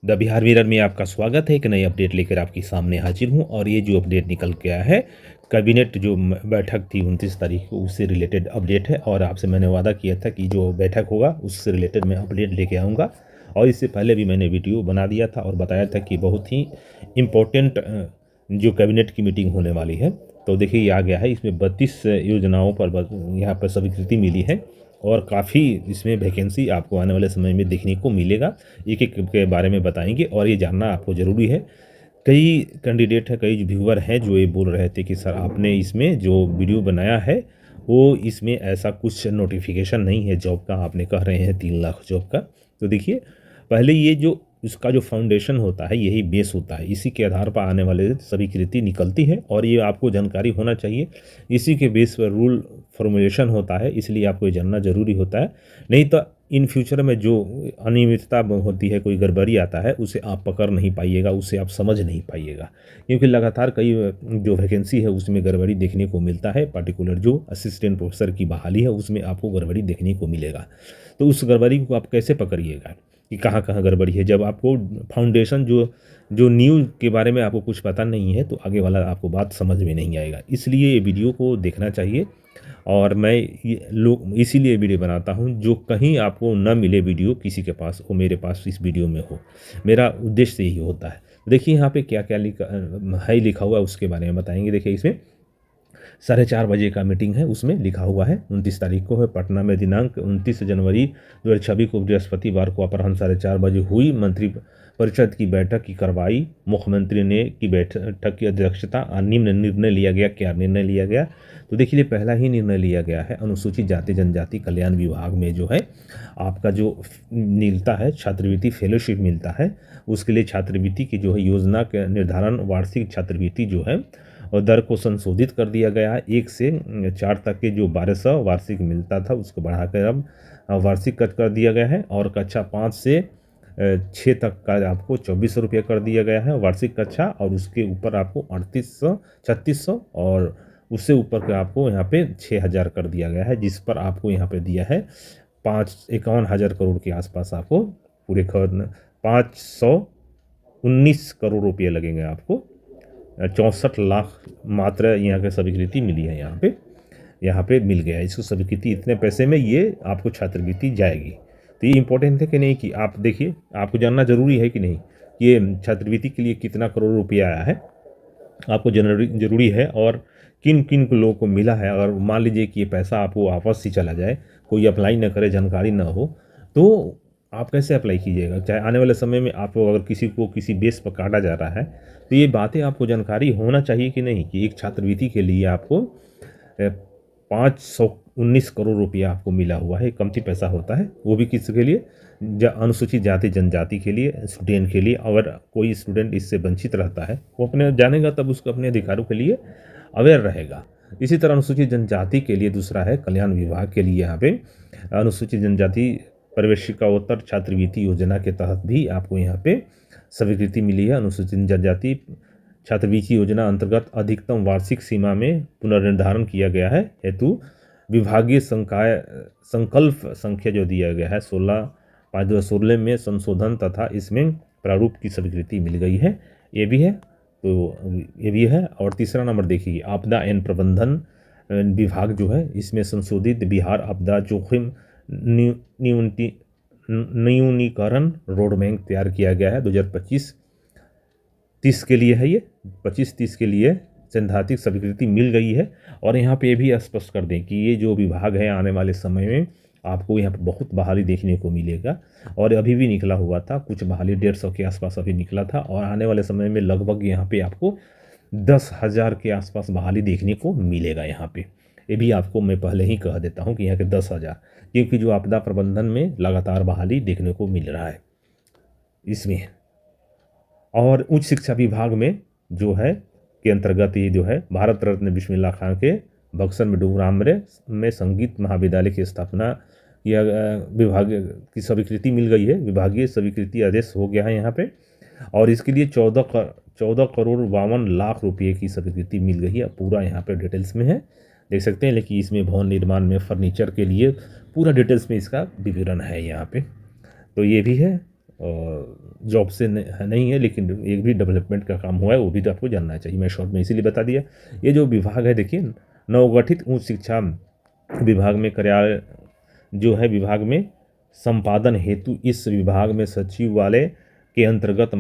The Bihar mirror में आपका स्वागत है। एक नई अपडेट लेकर आपके सामने हाजिर हूँ और ये जो अपडेट निकल के आया है कैबिनेट जो बैठक थी 29 तारीख को, उससे रिलेटेड अपडेट है। और आपसे मैंने वादा किया था कि जो बैठक होगा उससे रिलेटेड मैं अपडेट लेके आऊँगा। और इससे पहले भी मैंने वीडियो बना दिया था और बताया था कि बहुत ही इम्पोर्टेंट जो कैबिनेट की मीटिंग होने वाली है। तो देखिए ये आ गया है। इसमें 32 योजनाओं पर यहाँ पर स्वीकृति मिली है और काफ़ी इसमें वैकेंसी आपको आने वाले समय में देखने को मिलेगा। एक एक के बारे में बताएंगे और ये जानना आपको ज़रूरी है। कई कैंडिडेट है, कई व्यूअर हैं जो ये बोल रहे थे कि सर आपने इसमें जो वीडियो बनाया है वो इसमें ऐसा कुछ नोटिफिकेशन नहीं है जॉब का, आपने कह रहे हैं 3 लाख जॉब का। तो देखिए पहले ये जो इसका जो फाउंडेशन होता है यही बेस होता है, इसी के आधार पर आने वाले सभी कृति निकलती है और ये आपको जानकारी होना चाहिए। इसी के बेस पर रूल फॉर्मुलेशन होता है, इसलिए आपको ये जानना ज़रूरी होता है। नहीं तो इन फ्यूचर में जो अनियमितता होती है, कोई गड़बड़ी आता है, उसे आप पकड़ नहीं पाइएगा, उसे आप समझ नहीं पाइएगा। क्योंकि लगातार कई जो वैकेंसी है उसमें गड़बड़ी देखने को मिलता है। पर्टिकुलर जो असिस्टेंट प्रोफेसर की बहाली है उसमें आपको गड़बड़ी देखने को मिलेगा। तो उस गड़बड़ी को आप कैसे पकड़िएगा कि कहाँ कहाँ गड़बड़ी है। जब आपको फाउंडेशन जो जो न्यू के बारे में आपको कुछ पता नहीं है तो आगे वाला आपको बात समझ में नहीं आएगा। इसलिए ये वीडियो को देखना चाहिए और मैं ये लोग इसीलिए वीडियो बनाता हूँ, जो कहीं आपको न मिले वीडियो किसी के पास, वो मेरे पास इस वीडियो में हो। मेरा उद्देश्य यही होता है। देखिए यहाँ पे क्या क्या लिखा हुआ है उसके बारे में बताएंगे। देखिए इसमें 4:30 बजे का मीटिंग है, उसमें लिखा हुआ है 29 तारीख को है पटना में, दिनांक 29 जनवरी 2026 को बृहस्पतिवार को अपराह्न 4:30 बजे हुई मंत्री परिषद की बैठक की कार्रवाई। मुख्यमंत्री ने की बैठक की अध्यक्षता और निम्न निर्णय लिया गया। क्या निर्णय लिया गया? तो देखिए पहला ही निर्णय लिया गया है, अनुसूचित जाति जनजाति कल्याण विभाग में जो है आपका जो मिलता है छात्रवृत्ति फेलोशिप मिलता है, उसके लिए छात्रवृत्ति की जो है योजना के निर्धारण, वार्षिक छात्रवृत्ति जो है और दर को संशोधित कर दिया गया है। 1 से 4 तक के जो 1200 वार्षिक मिलता था उसको बढ़ाकर अब वार्षिक कर दिया गया है। और कक्षा 5 से 6 तक का आपको 2400 रुपये कर दिया गया है वार्षिक कक्षा, और उसके ऊपर आपको 3800 3600 और उससे ऊपर का आपको यहाँ पे 6000 कर दिया गया है, जिस पर आपको यहाँ पे दिया है 51,000 करोड़ के आसपास आपको पूरे 519 करोड़ रुपये लगेंगे आपको। 64 लाख मात्र यहाँ के स्वीकृति मिली है। यहाँ पे मिल गया इसको स्वीकृति, इतने पैसे में ये आपको छात्रवृत्ति जाएगी। तो ये इंपॉर्टेंट है कि नहीं कि आप देखिए, आपको जानना ज़रूरी है कि नहीं कि ये छात्रवृत्ति के लिए कितना करोड़ रुपया आया है, आपको ज़रूरी है। और किन किन लोगों को मिला है। अगर मान लीजिए कि ये पैसा आपको वापस ही चला जाए, कोई अप्लाई न करे, जानकारी ना हो, तो आप कैसे अप्लाई कीजिएगा? चाहे आने वाले समय में आपको अगर किसी को किसी बेस पर काटा जा रहा है तो ये बातें आपको जानकारी होना चाहिए कि नहीं कि एक छात्रवृत्ति के लिए आपको 519 करोड़ रुपया आपको मिला हुआ है। कमती पैसा होता है, वो भी किसके लिए? अनुसूचित जाति जनजाति के लिए, स्टूडेंट के लिए। अगर कोई स्टूडेंट इससे वंचित रहता है वो अपने जानेगा तब उसको अपने अधिकारों के लिए अवेयर रहेगा। इसी तरह अनुसूचित जनजाति के लिए दूसरा है कल्याण विभाग के लिए, यहाँ पे अनुसूचित जनजाति प्रवेशिकाओत्तर छात्रवृत्ति योजना के तहत भी आपको यहाँ पे स्वीकृति मिली है। अनुसूचित जनजाति छात्रवृत्ति योजना अंतर्गत अधिकतम वार्षिक सीमा में पुनर्निर्धारण किया गया है हेतु विभागीय संकल्प संख्या जो दिया गया है 16/2016 में संशोधन तथा इसमें प्रारूप की स्वीकृति मिल गई है। ये भी है, तो ये भी है। और तीसरा नंबर देखिए, आपदा एवं प्रबंधन विभाग जो है, इसमें संशोधित बिहार आपदा जोखिम न्यूनीकरण रोड मैप तैयार किया गया है 2025-30 के लिए है। ये 25-30 के लिए सैद्धांतिक स्वीकृति मिल गई है। और यहाँ पे ये भी स्पष्ट कर दें कि ये जो विभाग है आने वाले समय में आपको यहाँ पर बहुत बहाली देखने को मिलेगा। और अभी भी निकला हुआ था, कुछ बहाली 150 के आसपास अभी निकला था, और आने वाले समय में लगभग यहाँ पे आपको 10,000 के आसपास बहाली देखने को मिलेगा। यहाँ पे ये भी आपको मैं पहले ही कह देता हूँ कि यहाँ के 10,000, क्योंकि जो आपदा प्रबंधन में लगातार बहाली देखने को मिल रहा है इसमें। और उच्च शिक्षा विभाग में जो है के अंतर्गत ये जो है भारत रत्न बिस्मिल्लाह खां के बक्सर में डूमरामरे में संगीत महाविद्यालय की स्थापना या विभाग की स्वीकृति मिल गई है। विभागीय स्वीकृति आदेश हो गया है यहाँ पे, और इसके लिए 14 करोड़ 52 लाख रुपये की स्वीकृति मिल गई है। पूरा यहाँ पे डिटेल्स में है, देख सकते हैं। लेकिन इसमें भवन निर्माण में फर्नीचर के लिए पूरा डिटेल्स में इसका विवरण है यहाँ पे। तो ये भी है। जॉब से नहीं है, लेकिन एक भी डेवलपमेंट का काम हुआ है वो भी तो आपको जानना चाहिए। मैं शॉर्ट में इसीलिए बता दिया। ये जो विभाग है देखिए, नवगठित उच्च शिक्षा विभाग में कार्यालय जो है, विभाग में संपादन हेतु इस विभाग में सचिवालय के अंतर्गत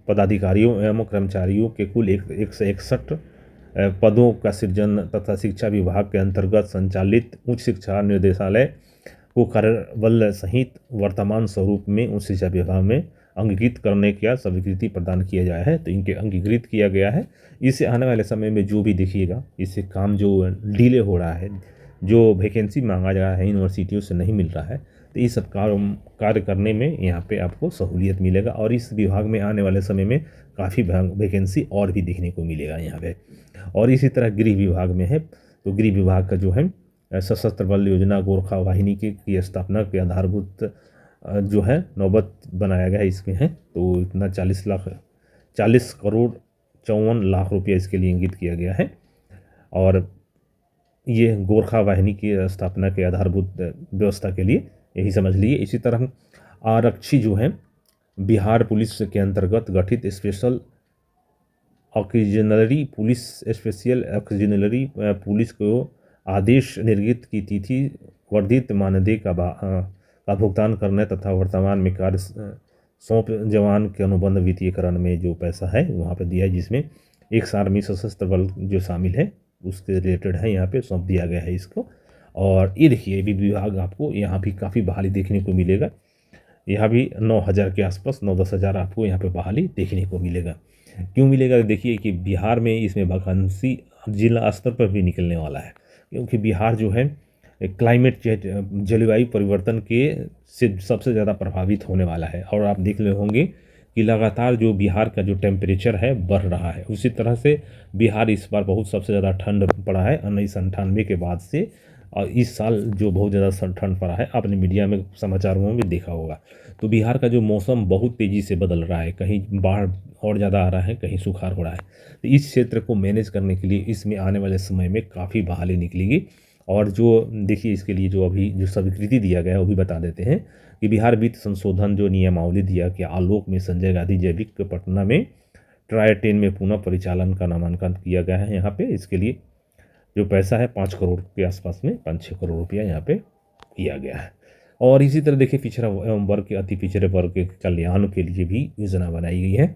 पदाधिकारियों एवं कर्मचारियों के कुल 161 पदों का सृजन तथा शिक्षा विभाग के अंतर्गत संचालित उच्च शिक्षा निर्देशालय को कार्यबल सहित वर्तमान स्वरूप में उच्च शिक्षा विभाग में अंगीकृत करने का स्वीकृति प्रदान किया गया है। तो इनके अंगीकृत किया गया है। इससे आने वाले समय में जो भी देखिएगा, इससे काम जो डिले हो रहा है, जो वैकेंसी मांगा जा रहा है यूनिवर्सिटियों से नहीं मिल रहा है, तो ये सब कार्य करने में यहाँ पे आपको सहूलियत मिलेगा। और इस विभाग में आने वाले समय में काफ़ी वैकेंसी और भी देखने को मिलेगा यहाँ पे। और इसी तरह गृह विभाग में है, तो गृह विभाग का जो है सशस्त्र बल योजना गोरखा वाहिनी की स्थापना के आधारभूत जो है नौबत बनाया गया है इसमें है। तो इतना 40 करोड़ 54 लाख रुपया इसके लिए इंगित किया गया है। और ये गोरखा वाहिनी की स्थापना के आधारभूत व्यवस्था के लिए यही समझ लीजिए। इसी तरह आरक्षी जो है बिहार पुलिस के अंतर्गत गठित स्पेशल ऑक्सीजनरी पुलिस को आदेश निर्गत की तिथि वर्धित मानदेय का भुगतान करने तथा वर्तमान में कार्य सौंप जवान के अनुबंध वित्तीयकरण में जो पैसा है वहाँ पे दिया है, जिसमें एक आर्मी सशस्त्र बल जो शामिल है उसके रिलेटेड है, यहाँ पे सौंप दिया गया है इसको। और ये देखिए, ये भी विभाग आपको यहाँ भी काफ़ी बहाली देखने को मिलेगा। यहाँ भी 9,000 के आसपास 9-10 हज़ार आपको यहाँ पे बहाली देखने को मिलेगा। क्यों मिलेगा? देखिए कि बिहार में इसमें वैकेंसी जिला स्तर पर भी निकलने वाला है, क्योंकि बिहार जो है क्लाइमेट चेंज जलवायु परिवर्तन के से सबसे ज़्यादा प्रभावित होने वाला है। और आप देख रहे होंगे कि लगातार जो बिहार का जो टेम्परेचर है बढ़ रहा है। उसी तरह से बिहार इस बार बहुत सबसे ज़्यादा ठंड पड़ा है 1998 के बाद से। और इस साल जो बहुत ज़्यादा ठंड पड़ा है, आपने मीडिया में समाचारों में भी देखा होगा। तो बिहार का जो मौसम बहुत तेज़ी से बदल रहा है, कहीं बाढ़ और ज़्यादा आ रहा है, कहीं सुखाड़ हो रहा है। तो इस क्षेत्र को मैनेज करने के लिए इसमें आने वाले समय में काफ़ी बहाली निकलेगी। और जो देखिए, इसके लिए जो अभी जो स्वीकृति दिया गया है वो भी बता देते हैं कि बिहार वित्त संशोधन जो नियमावली दिया कि आलोक में संजय गांधी जैविक पटना में ट्राई 10 में पुनः परिचालन का नामांकन किया गया है। यहाँ पे इसके लिए जो पैसा है 5 करोड़ के आसपास में 5-6 करोड़ रुपया यहाँ पे किया गया है। और इसी तरह देखिए, पिछड़ा एवं वर्ग के अति पिछड़े वर्ग के कल्याण के लिए भी योजना बनाई गई है।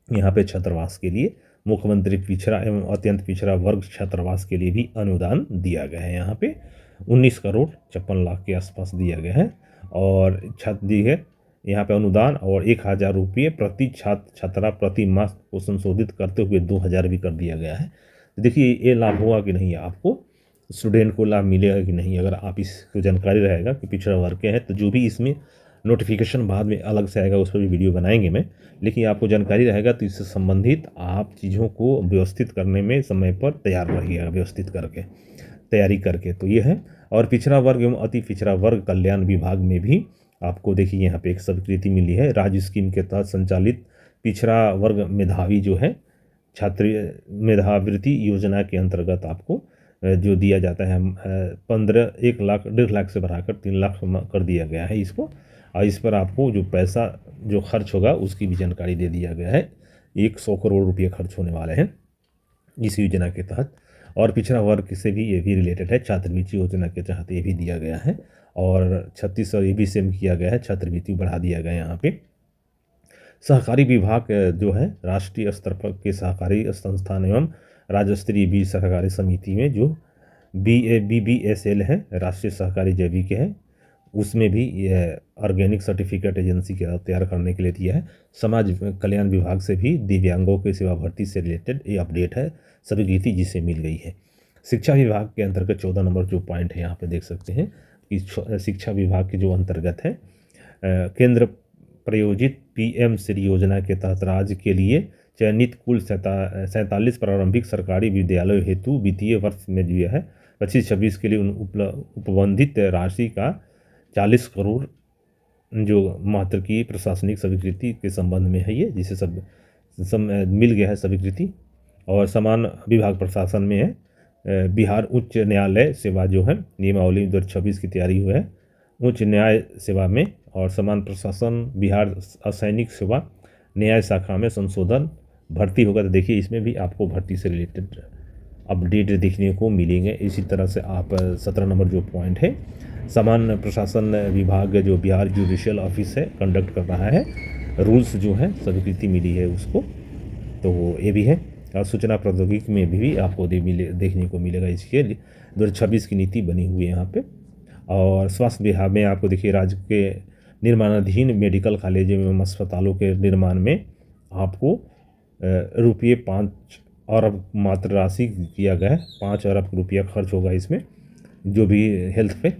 यहाँ पे छात्रावास के लिए मुख्यमंत्री पिछड़ा एवं अत्यंत पिछड़ा वर्ग छात्रावास के लिए भी अनुदान दिया गया है। यहाँ पे 19 करोड़ 56 लाख के आसपास दिया गया है। और छात्र दी है यहाँ पे अनुदान, और 1,000 रुपये प्रति छात्रा प्रति माह को संशोधित करते हुए 2,000 भी कर दिया गया है। देखिए, ये लाभ हुआ कि नहीं, आपको स्टूडेंट को लाभ मिलेगा कि नहीं। अगर आप इसको जानकारी रहेगा कि पिछड़ा वर्ग के हैं, तो जो भी इसमें नोटिफिकेशन बाद में अलग से आएगा उस पर भी वीडियो बनाएंगे मैं, लेकिन आपको जानकारी रहेगा तो इससे संबंधित आप चीज़ों को व्यवस्थित करने में समय पर तैयार रहिएगा, व्यवस्थित करके तैयारी करके। तो ये है। और पिछड़ा वर्ग एवं अति पिछड़ा वर्ग कल्याण विभाग में भी आपको देखिए यहाँ पे एक स्वीकृति मिली है। राज्य स्कीम के तहत संचालित पिछड़ा वर्ग मेधावी जो है छात्र मेधावृत्ति योजना के अंतर्गत आपको जो दिया जाता है 1 लाख 1.5 लाख से बढ़ाकर 3 लाख कर दिया गया है इसको। और इस पर आपको जो पैसा जो खर्च होगा उसकी भी जानकारी दे दिया गया है। 100 करोड़ रुपये खर्च होने वाले हैं इस योजना के तहत। और पिछड़ा वर्ग से भी ये भी रिलेटेड है, छात्रवृत्ति योजना के तहत ये भी दिया गया है। और 3600 ये भी सेम किया गया है, छात्रवृत्ति बढ़ा दिया गया है यहाँ पे। सहकारी विभाग जो है राष्ट्रीय स्तर पर के सहकारी संस्थान एवं राज्य स्तरीय बीज सहकारी समिति में जो BBSL है, राष्ट्रीय सहकारी जैविक है, उसमें भी यह ऑर्गेनिक सर्टिफिकेट एजेंसी के तैयार करने के लिए दिया है। समाज कल्याण विभाग से भी दिव्यांगों की सेवा भर्ती से रिलेटेड ये अपडेट है, स्वीकृति जिसे मिल गई है। शिक्षा विभाग के अंतर्गत 14 नंबर जो पॉइंट है यहाँ पे देख सकते हैं कि शिक्षा विभाग के जो अंतर्गत है केंद्र प्रायोजित PM श्री योजना के तहत राज्य के लिए चयनित कुल 47 प्रारंभिक सरकारी विद्यालयों हेतु वित्तीय वर्ष में जो है 25-26 के लिए उपबंधित राशि का 40 करोड़ जो मात्र की प्रशासनिक स्वीकृति के संबंध में है ये, जिसे सब मिल गया है स्वीकृति। और समान विभाग प्रशासन में है बिहार उच्च न्यायालय सेवा जो है नियमावली 2026 की तैयारी हुई है। उच्च न्याय सेवा में और समान प्रशासन बिहार असैनिक सेवा न्याय शाखा में संशोधन भर्ती होगा। तो देखिए इसमें भी आपको भर्ती से रिलेटेड अपडेट देखने को मिलेंगे। इसी तरह से आप 17 नंबर जो पॉइंट है, समान प्रशासन विभाग जो बिहार जुडिशियल ऑफिस है कंडक्ट कर रहा है, रूल्स जो है स्वीकृति मिली है उसको, तो ये भी है। और सूचना प्रौद्योगिकी में भी आपको देखने को मिलेगा। इसके 2026 की नीति बनी हुई है यहाँ पे। और स्वास्थ्य विभाग में आपको देखिए राज्य के निर्माणाधीन मेडिकल कॉलेज एवं अस्पतालों के निर्माण में आपको रुपये 5 अरब मात्र राशि किया गया है। 5 अरब रुपया खर्च होगा इसमें, जो भी हेल्थ पे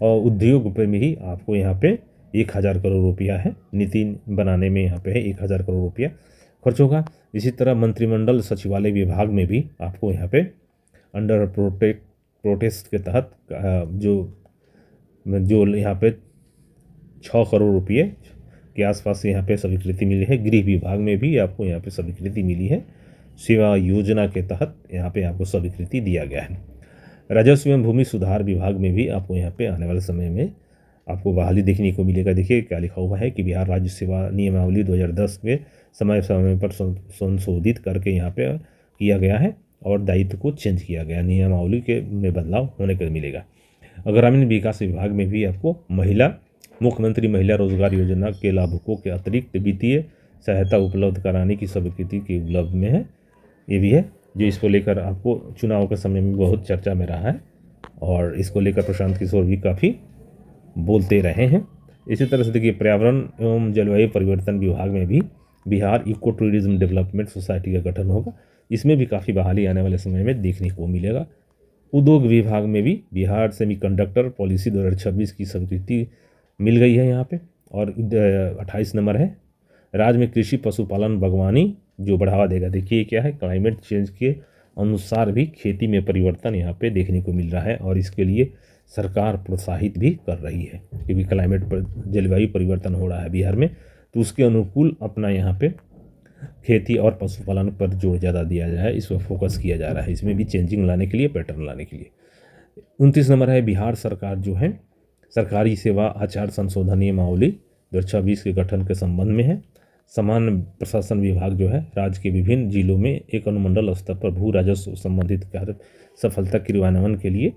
और उद्योग पे में ही आपको यहाँ पे 1000 करोड़ रुपया है। नीति बनाने में यहाँ पे है 1000 करोड़ रुपया खर्च होगा। इसी तरह मंत्रिमंडल सचिवालय विभाग में भी आपको यहाँ पे अंडर प्रोटेस्ट के तहत जो यहाँ पे 6 करोड़ रुपये के आसपास यहाँ पे स्वीकृति मिली है। गृह विभाग में भी आपको यहाँ पे स्वीकृति मिली है। सेवा योजना के तहत यहाँ पे आपको स्वीकृति दिया गया है। राजस्व एवं भूमि सुधार विभाग में भी आपको यहाँ पे आने वाले समय में आपको बहाली देखने को मिलेगा। देखिए क्या लिखा हुआ है कि बिहार राज्य सेवा नियमावली 2010 में समय समय पर संशोधित करके यहाँ पे किया गया है और दायित्व को चेंज किया गया, नियमावली के में बदलाव होने को मिलेगा। ग्रामीण विकास विभाग में भी आपको मुख्यमंत्री महिला रोजगार योजना के लाभुकों के अतिरिक्त वित्तीय सहायता उपलब्ध कराने की स्वीकृति के उपलब्ध में है। ये भी है जो इसको लेकर आपको चुनाव के समय में बहुत चर्चा में रहा है और इसको लेकर प्रशांत किशोर भी काफ़ी बोलते रहे हैं। इसी तरह से देखिए पर्यावरण एवं जलवायु परिवर्तन विभाग में भी Bihar eco tourism development society का गठन होगा। इसमें भी काफ़ी बहाली आने वाले समय में देखने को मिलेगा। उद्योग विभाग में भी बिहार सेमीकंडक्टर पॉलिसी 2026 की स्वीकृति मिल गई है यहाँ पे। और 28 नंबर है राज्य में कृषि पशुपालन बागवानी जो बढ़ावा देगा। देखिए क्या है, क्लाइमेट चेंज के अनुसार भी खेती में परिवर्तन यहाँ पे देखने को मिल रहा है और इसके लिए सरकार प्रोत्साहित भी कर रही है क्योंकि क्लाइमेट पर जलवायु परिवर्तन हो रहा है बिहार में, तो उसके अनुकूल अपना यहाँ पे खेती और पशुपालन पर जोर ज़्यादा दिया जाए, इस पर फोकस किया जा रहा है। इसमें भी चेंजिंग लाने के लिए, पैटर्न लाने के लिए। 29 नंबर है बिहार सरकार जो है सरकारी सेवा आचार संशोधन नियमावली 2026 के गठन के संबंध में है। समान प्रशासन विभाग जो है राज्य के विभिन्न जिलों में एक अनुमंडल स्तर पर भू राजस्व संबंधित कार्य सफलता क्रियान्वयन के लिए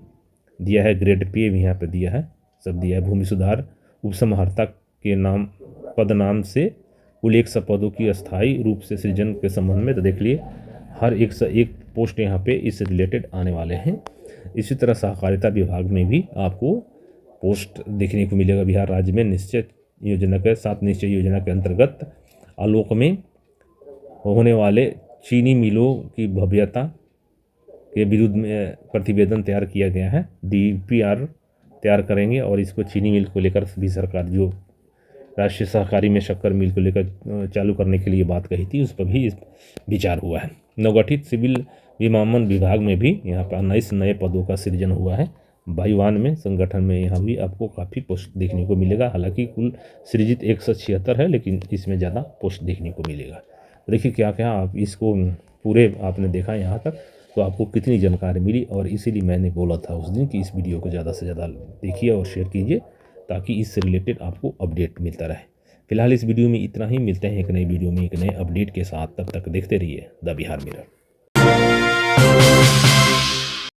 दिया है। ग्रेड पे भी यहाँ पे दिया है, सब दिया है। भूमि सुधार उपसमहर्ता के पद नाम से कुल 100 पदों की अस्थायी रूप से सृजन के संबंध में, तो देख लिए हर एक से एक पोस्ट यहाँ पे इससे रिलेटेड आने वाले हैं। इसी तरह सहकारिता विभाग में भी आपको पोस्ट देखने को मिलेगा। बिहार राज्य में निश्चय योजना के 7 निश्चय योजना के अंतर्गत आलोक में होने वाले चीनी मिलों की भव्यता के विरुद्ध में प्रतिवेदन तैयार किया गया है। DPR तैयार करेंगे और इसको चीनी मिल को लेकर भी सरकार जो राष्ट्रीय सहकारी में शक्कर मिल को लेकर चालू करने के लिए बात कही थी, उस पर भी विचार हुआ है। नवगठित सिविल विमानन विभाग में भी यहाँ पर 19 नए पदों का सृजन हुआ है। वायुयान में संगठन में यहाँ भी आपको काफ़ी पोस्ट देखने को मिलेगा। हालांकि कुल सृजित 176 है, लेकिन इसमें ज़्यादा पोस्ट देखने को मिलेगा। देखिए क्या क्या आप इसको पूरे आपने देखा यहाँ तक, तो आपको कितनी जानकारी मिली। और इसीलिए मैंने बोला था उस दिन कि इस वीडियो को ज़्यादा से ज़्यादा देखिए और शेयर कीजिए ताकि इससे रिलेटेड आपको अपडेट मिलता रहे। फिलहाल इस वीडियो में इतना ही, मिलते हैं एक नई वीडियो में एक नए अपडेट के साथ। तब तक देखते रहिए द बिहार मिरर।